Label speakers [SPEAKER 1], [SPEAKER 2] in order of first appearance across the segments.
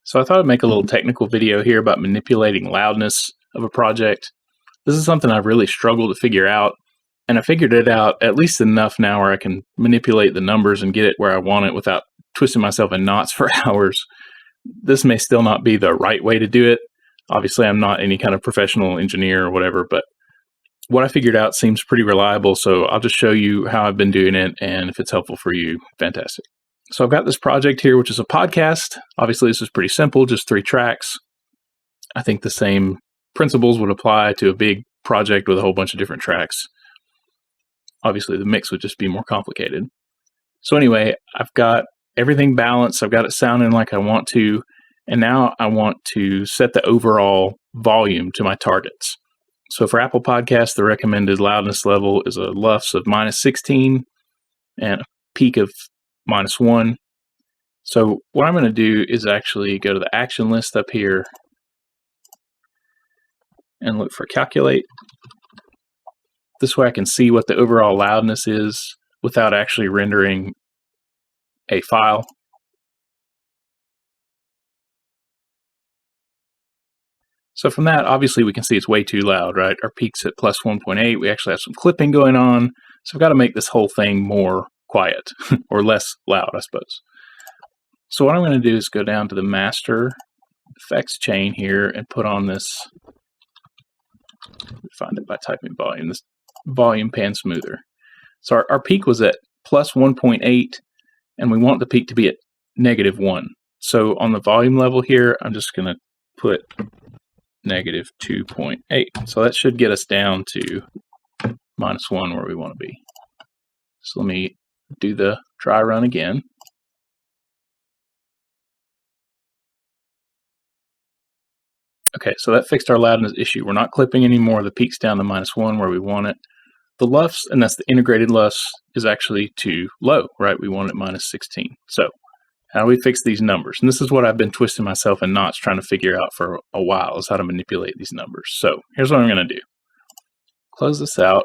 [SPEAKER 1] So I thought I'd make a little technical video here about manipulating loudness of a project. This is something I've really struggled to figure out, and I figured it out at least enough now where I can manipulate the numbers and get it where I want it without twisting myself in knots for hours. This may still not be the right way to do it. Obviously, I'm not any kind of professional engineer or whatever, but what I figured out seems pretty reliable, so I'll just show you how I've been doing it, and if it's helpful for you, fantastic. So I've got this project here, which is a podcast. Obviously, this is pretty simple, just 3 tracks. I think the same principles would apply to a big project with a whole bunch of different tracks. Obviously, the mix would just be more complicated. So anyway, I've got everything balanced. I've got it sounding like I want to, and now I want to set the overall volume to my targets. So for Apple Podcasts, the recommended loudness level is a LUFS of -16 and a peak of -1. So what I'm going to do is actually go to the action list up here and look for calculate. This way I can see what the overall loudness is without actually rendering a file. So from that, obviously we can see it's way too loud, right? Our peak's at +1.8. We actually have some clipping going on. So I've got to make this whole thing more quiet or less loud, I suppose. So what I'm going to do is go down to the master effects chain here and put on this, find it by typing volume, this volume pan smoother. So our peak was at +1.8 and we want the peak to be at -1. So on the volume level here, I'm just going to put -2.8. So that should get us down to -1 where we want to be. So let me do the dry run again. Okay, so that fixed our loudness issue. We're not clipping anymore. The peak's down to -1 where we want it. The LUFS, and that's the integrated LUFS, is actually too low, right? We want it -16. So how do we fix these numbers? And this is what I've been twisting myself in knots trying to figure out for a while, is how to manipulate these numbers. So here's what I'm going to do. Close this out.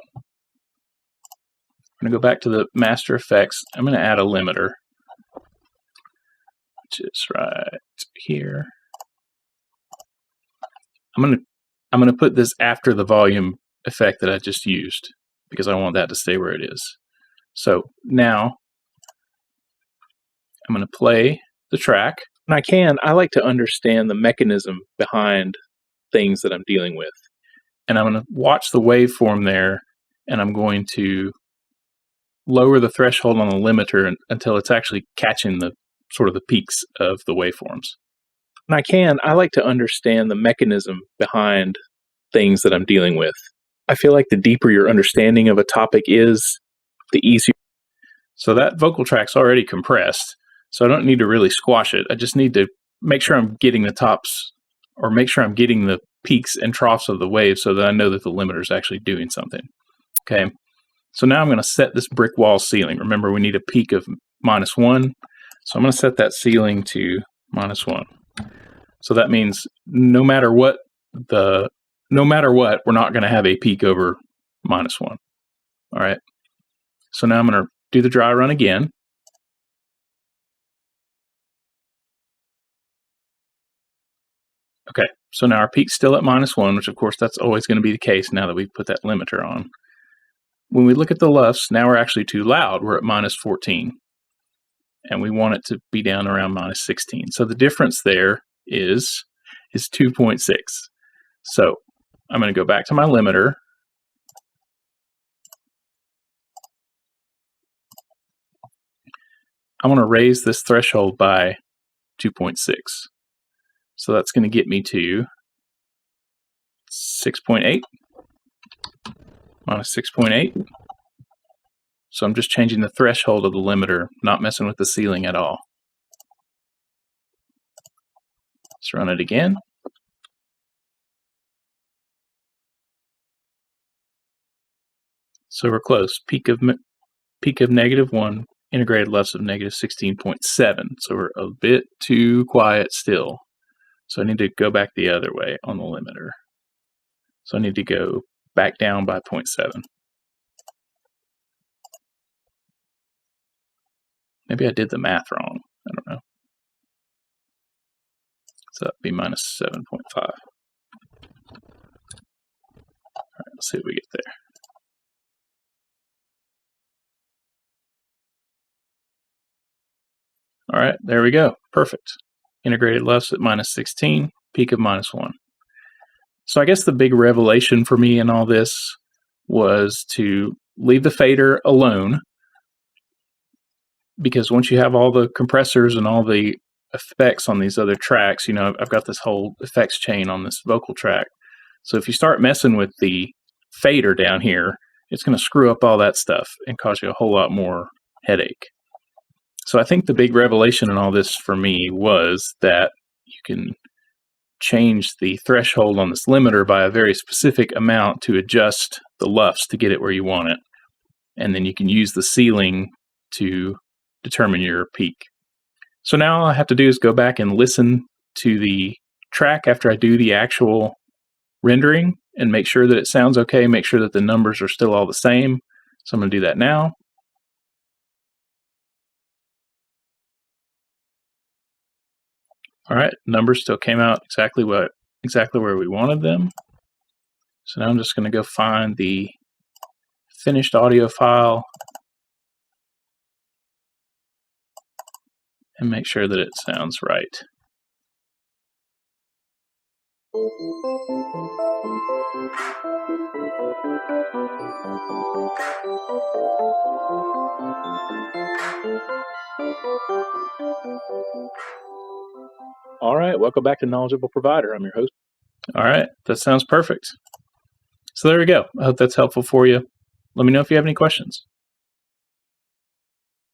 [SPEAKER 1] I'm going to go back to the master effects. I'm going to add a limiter, which is right here. I'm going to put this after the volume effect that I just used because I want that to stay where it is. So now I'm going to play the track. And I like to understand the mechanism behind things that I'm dealing with. And I'm going to watch the waveform there, and I'm going to lower the threshold on the limiter until it's actually catching the sort of the peaks of the waveforms. And I like to understand the mechanism behind things that I'm dealing with. I feel like the deeper your understanding of a topic is, the easier. So that vocal track's already compressed, so I don't need to really squash it. I just need to make sure I'm getting the tops, or make sure I'm getting the peaks and troughs of the wave so that I know that the limiter is actually doing something. Okay, so now I'm going to set this brick wall ceiling. Remember, we need a peak of -1, so I'm going to set that ceiling to -1. So that means no matter what, we're not going to have a peak over -1. All right. So now I'm going to do the dry run again. Okay. So now our peak's still at -1, which of course that's always going to be the case now that we've put that limiter on. When we look at the LUFS, now we're actually too loud. We're at -14. And we want it to be down around -16. So the difference there is 2.6. So I'm going to go back to my limiter. I want to raise this threshold by 2.6. So that's going to get me to 6.8 -6.8. So I'm just changing the threshold of the limiter, not messing with the ceiling at all. Let's run it again. So we're close. Peak of -1, integrated LUFS of -16.7. So we're a bit too quiet still. So I need to go back the other way on the limiter. So I need to go back down by 0.7. Maybe I did the math wrong. I don't know. So that'd be minus 7.5. Let's see what we get there. All right, there we go. Perfect. Integrated LUFS at minus 16, peak of minus 1. So I guess the big revelation for me in all this was to leave the fader alone, because once you have all the compressors and all the effects on these other tracks, I've got this whole effects chain on this vocal track. So if you start messing with the fader down here, it's going to screw up all that stuff and cause you a whole lot more headache. So I think the big revelation in all this for me was that you can change the threshold on this limiter by a very specific amount to adjust the LUFS to get it where you want it. And then you can use the ceiling to determine your peak. So now all I have to do is go back and listen to the track after I do the actual rendering and make sure that it sounds okay, make sure that the numbers are still all the same. So I'm going to do that now. All right, numbers still came out exactly where we wanted them. So now I'm just going to go find the finished audio file and make sure that it sounds right. All right, welcome back to Knowledgeable Provider. I'm your host. All right, that sounds perfect. So there we go. I hope that's helpful for you. Let me know if you have any questions.